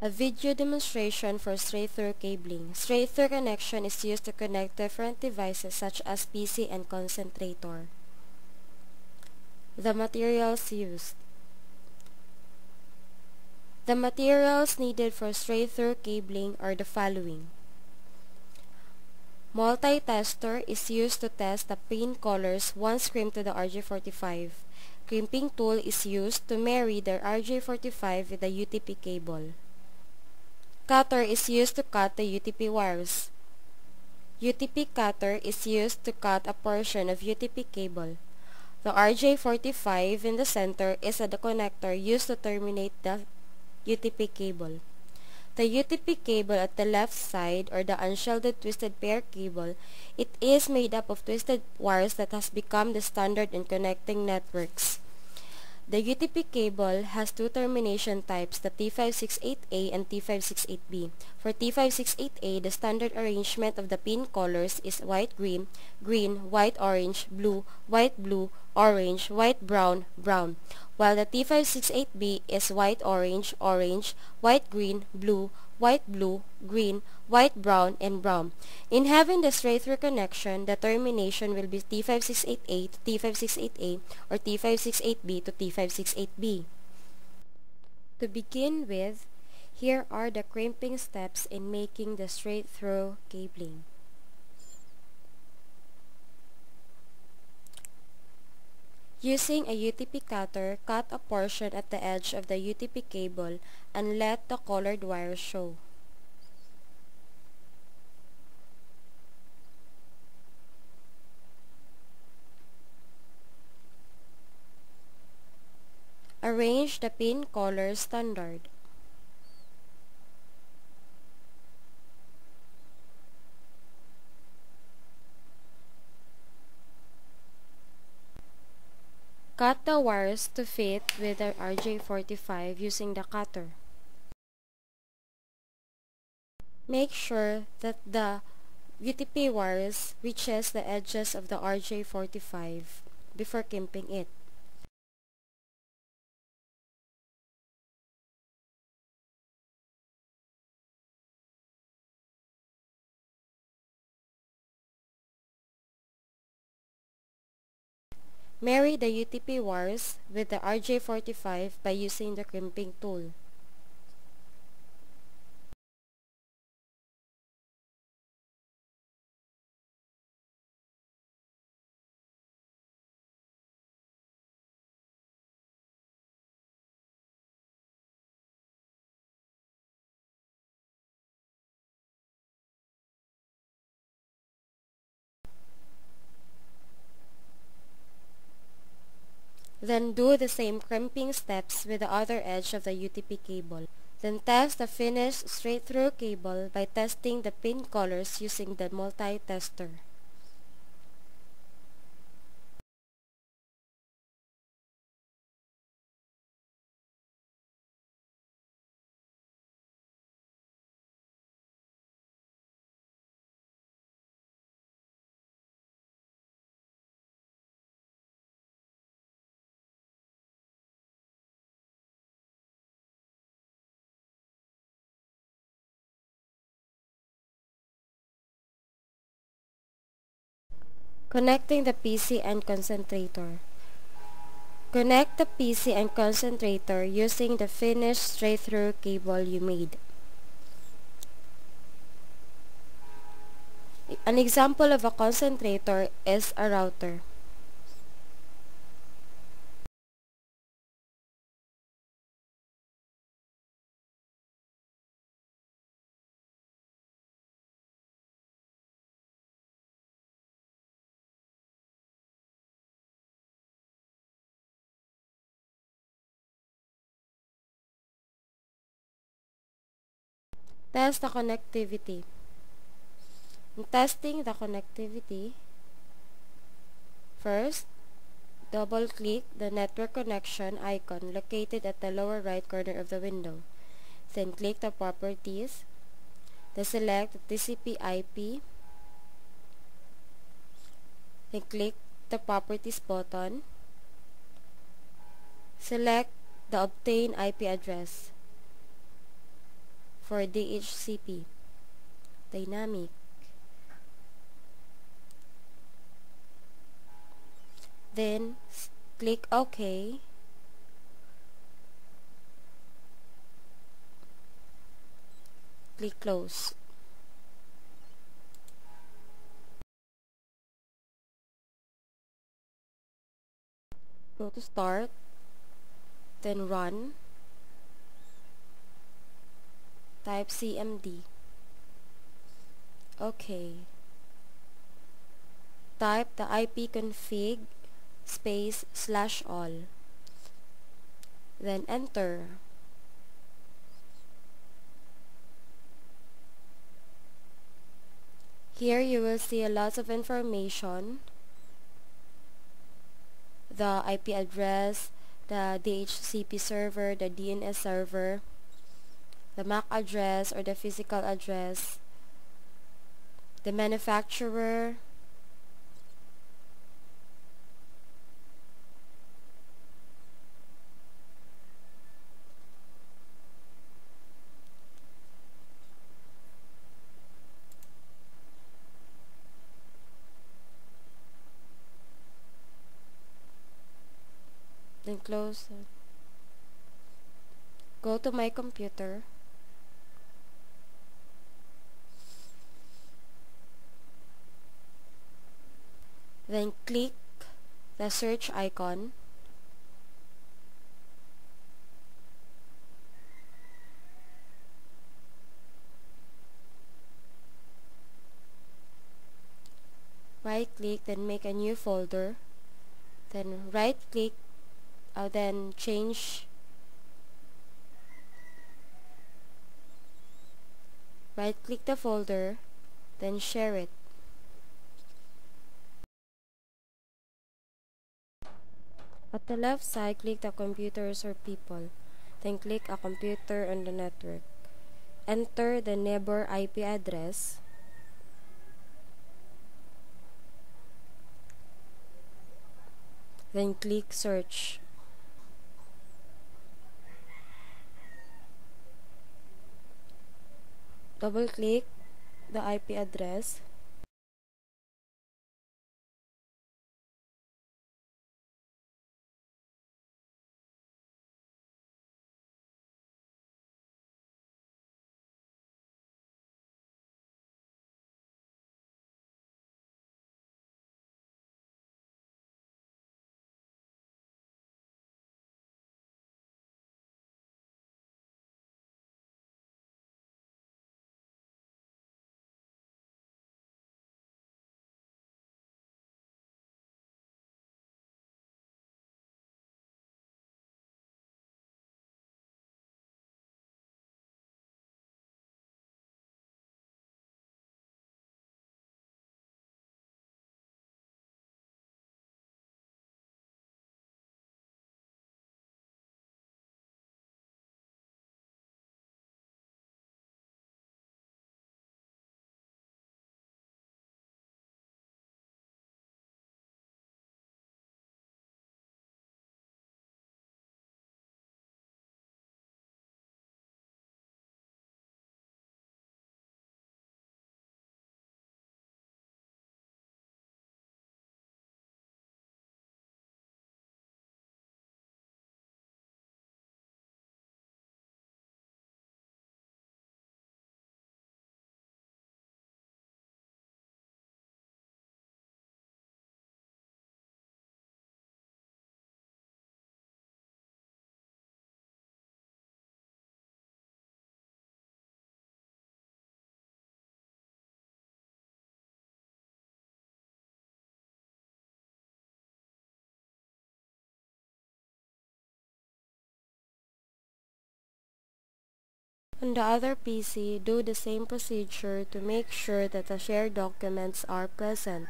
A video demonstration for straight-through cabling. Straight-through connection is used to connect different devices such as PC and concentrator. The materials used. The materials needed for straight-through cabling are the following. Multi-tester is used to test the pin colors once crimped to the RJ45. Crimping tool is used to marry the RJ45 with the UTP cable. Cutter is used to cut the UTP wires. UTP cutter is used to cut a portion of UTP cable. The RJ45 in the center is the connector used to terminate the UTP cable. The UTP cable at the left side, or the unshielded twisted pair cable, it is made up of twisted wires that has become the standard in connecting networks. The UTP cable has two termination types, the T568A and T568B. For T568A, the standard arrangement of the pin colors is white-green, green, white-orange, blue, white-blue, orange, white-brown, brown, while the T568B is white-orange, orange, white-green, blue, white-blue, green, white-brown, and brown. In having the straight-through connection, the termination will be T568A to T568A or T568B to T568B. To begin with, here are the crimping steps in making the straight-through cabling. Using a UTP cutter, cut a portion at the edge of the UTP cable and let the colored wires show. Arrange the pin colors standard. Cut the wires to fit with the RJ45 using the cutter. Make sure that the UTP wires reaches the edges of the RJ45 before crimping it. Marry the UTP wires with the RJ45 by using the crimping tool. Then do the same crimping steps with the other edge of the UTP cable. Then test the finished straight-through cable by testing the pin colors using the multi-tester. Connecting the PC and concentrator. Connect the PC and concentrator using the finished straight-through cable you made. An example of a concentrator is a router. Test the connectivity. In testing the connectivity, first, double-click the network connection icon located at the lower right corner of the window. Then click the properties. Then select the TCP/IP. Then click the properties button. Select the obtain IP address. for DHCP, dynamic. Then click OK. Click close. Go to start, then run. Type CMD. OK. Type the ipconfig space /all. Then enter. Here you will see a lot of information. The IP address, the DHCP server, the DNS server, the MAC address or the physical address, the manufacturer, then close. Go to my computer. Then click the search icon. Right click, then make a new folder. Then right click, then change. Right click the folder, then share it. At the left side, click the computers or people. Then click a computer on the network. Enter the neighbor IP address. Then click search. Double click the IP address. On the other PC, do the same procedure to make sure that the shared documents are present.